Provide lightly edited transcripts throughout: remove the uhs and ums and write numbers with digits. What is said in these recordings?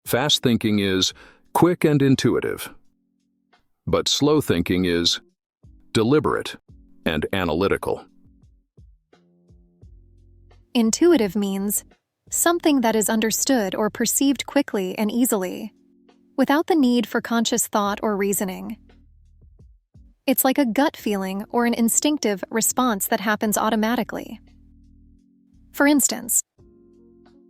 Fast thinking is quick and intuitive, but slow thinking is deliberate and analytical. Intuitive means something that is understood or perceived quickly and easily, without the need for conscious thought or reasoning. It's like a gut feeling or an instinctive response that happens automatically. For instance,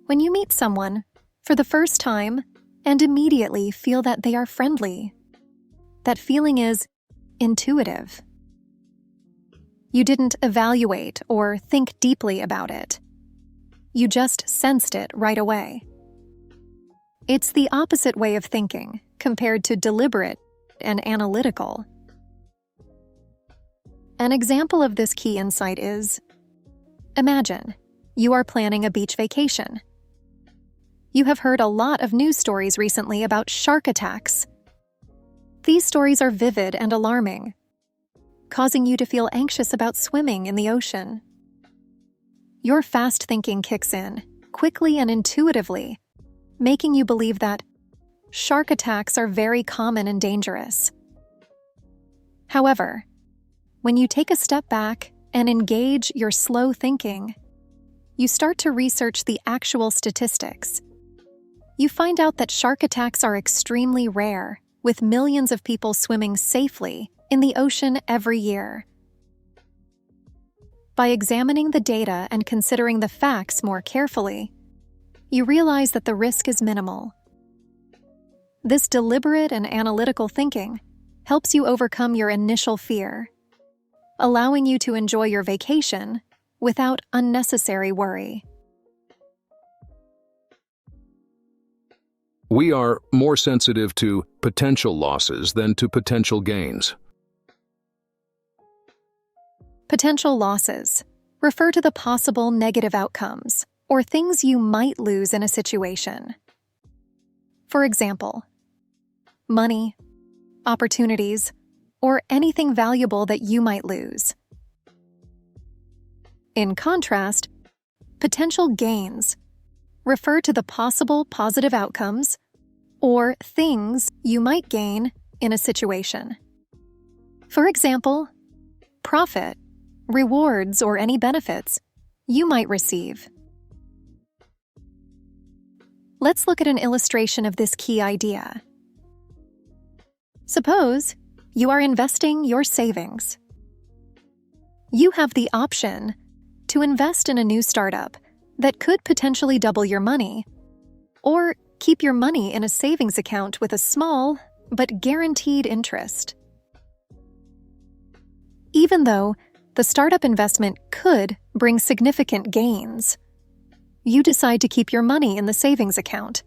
when you meet someone for the first time and immediately feel that they are friendly, that feeling is intuitive. You didn't evaluate or think deeply about it. You just sensed it right away. It's the opposite way of thinking compared to deliberate and analytical. An example of this key insight is, imagine you are planning a beach vacation. You have heard a lot of news stories recently about shark attacks. These stories are vivid and alarming, causing you to feel anxious about swimming in the ocean. Your fast thinking kicks in, quickly and intuitively, making you believe that shark attacks are very common and dangerous. However, when you take a step back and engage your slow thinking, you start to research the actual statistics. You find out that shark attacks are extremely rare, with millions of people swimming safely in the ocean every year. By examining the data and considering the facts more carefully, you realize that the risk is minimal. This deliberate and analytical thinking helps you overcome your initial fear, allowing you to enjoy your vacation without unnecessary worry. We are more sensitive to potential losses than to potential gains. Potential losses refer to the possible negative outcomes or things you might lose in a situation. For example, money, opportunities, or anything valuable that you might lose. In contrast, potential gains refer to the possible positive outcomes or things you might gain in a situation. For example, profit, rewards, or any benefits you might receive. Let's look at an illustration of this key idea. Suppose you are investing your savings. You have the option to invest in a new startup that could potentially double your money, or keep your money in a savings account with a small but guaranteed interest. Even though the startup investment could bring significant gains, you decide to keep your money in the savings account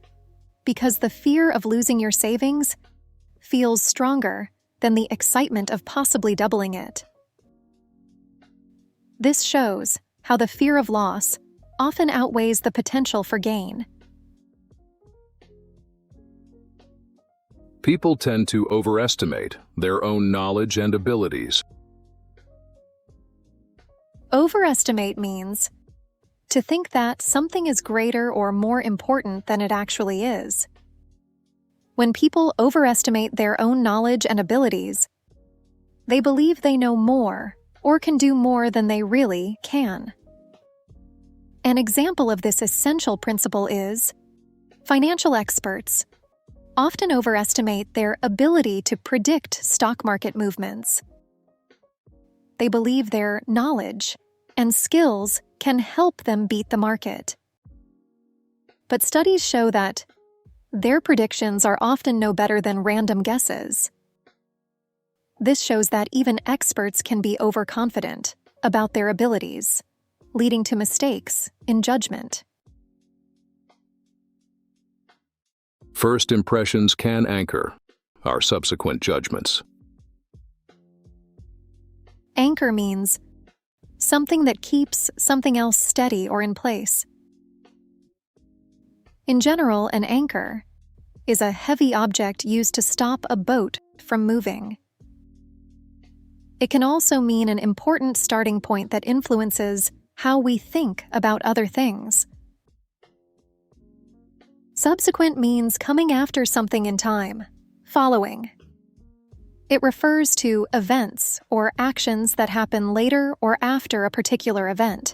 because the fear of losing your savings feels stronger than the excitement of possibly doubling it. This shows how the fear of loss often outweighs the potential for gain. People tend to overestimate their own knowledge and abilities. Overestimate means to think that something is greater or more important than it actually is. When people overestimate their own knowledge and abilities, they believe they know more or can do more than they really can. An example of this essential principle is financial experts often overestimate their ability to predict stock market movements. They believe their knowledge and skills can help them beat the market. But studies show that their predictions are often no better than random guesses. This shows that even experts can be overconfident about their abilities, leading to mistakes in judgment. First impressions can anchor our subsequent judgments. Anchor means something that keeps something else steady or in place. In general, an anchor is a heavy object used to stop a boat from moving. It can also mean an important starting point that influences how we think about other things. Subsequent means coming after something in time, following. It refers to events or actions that happen later or after a particular event.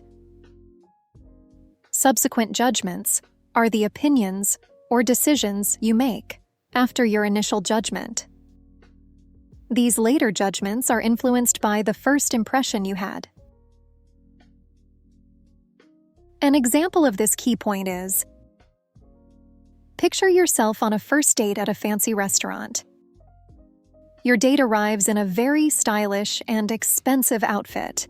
Subsequent judgments are the opinions or decisions you make after your initial judgment. These later judgments are influenced by the first impression you had. An example of this key point is: picture yourself on a first date at a fancy restaurant. Your date arrives in a very stylish and expensive outfit,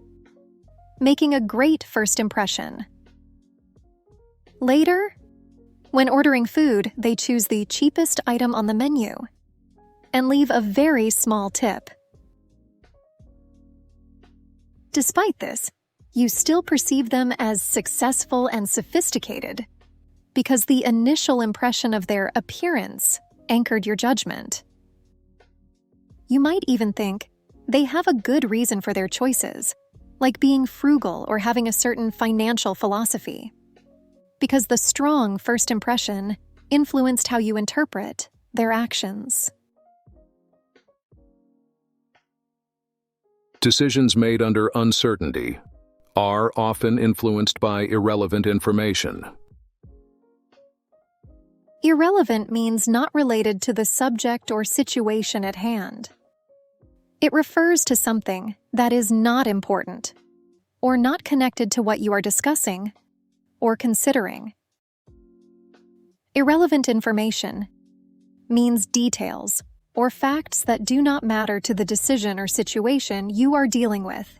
making a great first impression. Later, when ordering food, they choose the cheapest item on the menu and leave a very small tip. Despite this, you still perceive them as successful and sophisticated because the initial impression of their appearance anchored your judgment. You might even think they have a good reason for their choices, like being frugal or having a certain financial philosophy, because the strong first impression influenced how you interpret their actions. Decisions made under uncertainty are often influenced by irrelevant information. Irrelevant means not related to the subject or situation at hand. It refers to something that is not important or not connected to what you are discussing or considering. Irrelevant information means details or facts that do not matter to the decision or situation you are dealing with.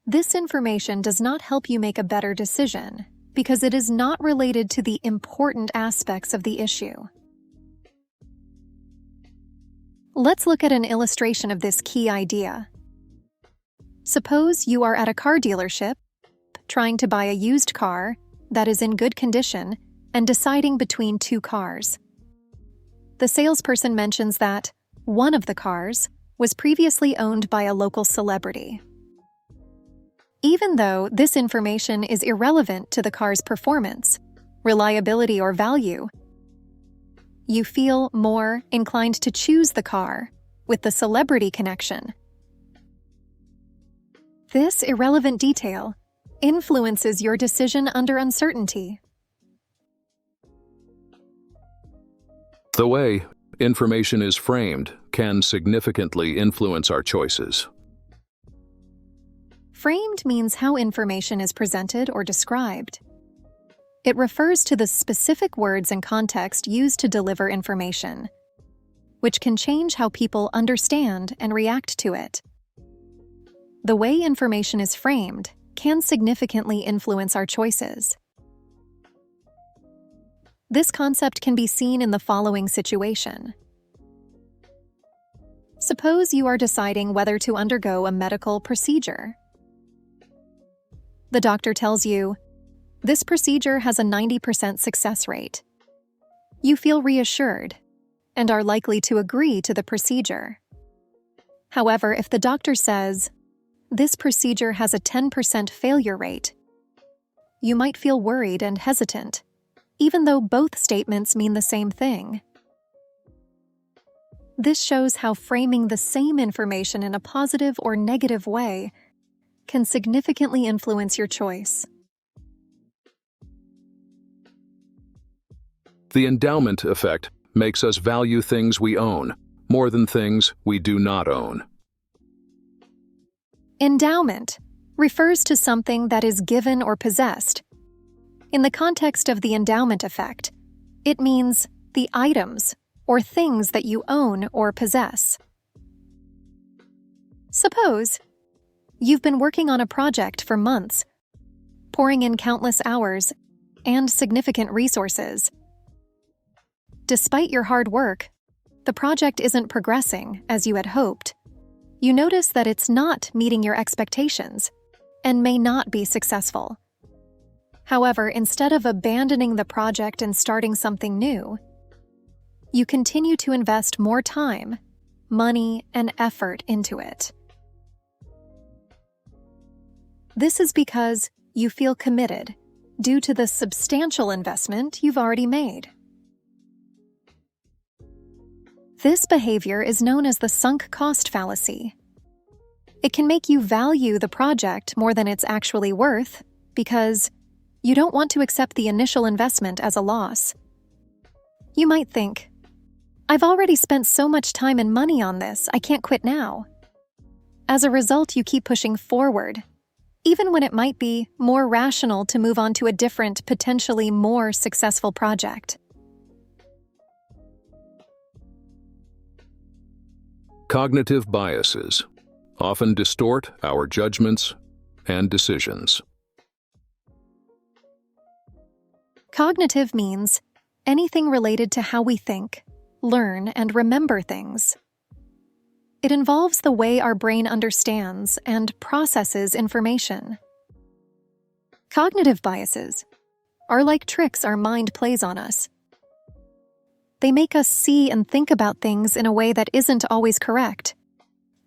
This information does not help you make a better decision because it is not related to the important aspects of the issue. Let's look at an illustration of this key idea. Suppose you are at a car dealership trying to buy a used car that is in good condition and deciding between two cars. The salesperson mentions that one of the cars was previously owned by a local celebrity. Even though this information is irrelevant to the car's performance, reliability, or value, you feel more inclined to choose the car with the celebrity connection. This irrelevant detail influences your decision under uncertainty. The way information is framed can significantly influence our choices. Framed means how information is presented or described. It refers to the specific words and context used to deliver information, which can change how people understand and react to it. The way information is framed can significantly influence our choices. This concept can be seen in the following situation. Suppose you are deciding whether to undergo a medical procedure. The doctor tells you, "This procedure has a 90% success rate." You feel reassured and are likely to agree to the procedure. However, if the doctor says, "This procedure has a 10% failure rate," you might feel worried and hesitant, even though both statements mean the same thing. This shows how framing the same information in a positive or negative way can significantly influence your choice. The endowment effect makes us value things we own more than things we do not own. Endowment refers to something that is given or possessed. In the context of the endowment effect, it means the items or things that you own or possess. Suppose you've been working on a project for months, pouring in countless hours and significant resources. Despite your hard work, the project isn't progressing as you had hoped. You notice that it's not meeting your expectations and may not be successful. However, instead of abandoning the project and starting something new, you continue to invest more time, money, and effort into it. This is because you feel committed, due to the substantial investment you've already made. This behavior is known as the sunk cost fallacy. It can make you value the project more than it's actually worth because you don't want to accept the initial investment as a loss. You might think, I've already spent so much time and money on this, I can't quit now. As a result, you keep pushing forward, even when it might be more rational to move on to a different, potentially more successful project. Cognitive biases often distort our judgments and decisions. Cognitive means anything related to how we think, learn, and remember things. It involves the way our brain understands and processes information. Cognitive biases are like tricks our mind plays on us. They make us see and think about things in a way that isn't always correct,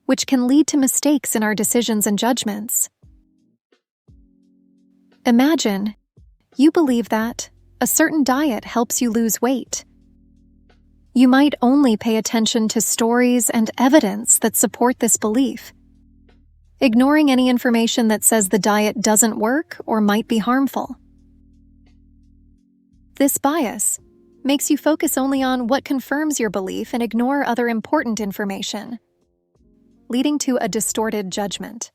which can lead to mistakes in our decisions and judgments. Imagine you believe that a certain diet helps you lose weight. You might only pay attention to stories and evidence that support this belief, ignoring any information that says the diet doesn't work or might be harmful. This bias makes you focus only on what confirms your belief and ignore other important information, leading to a distorted judgment.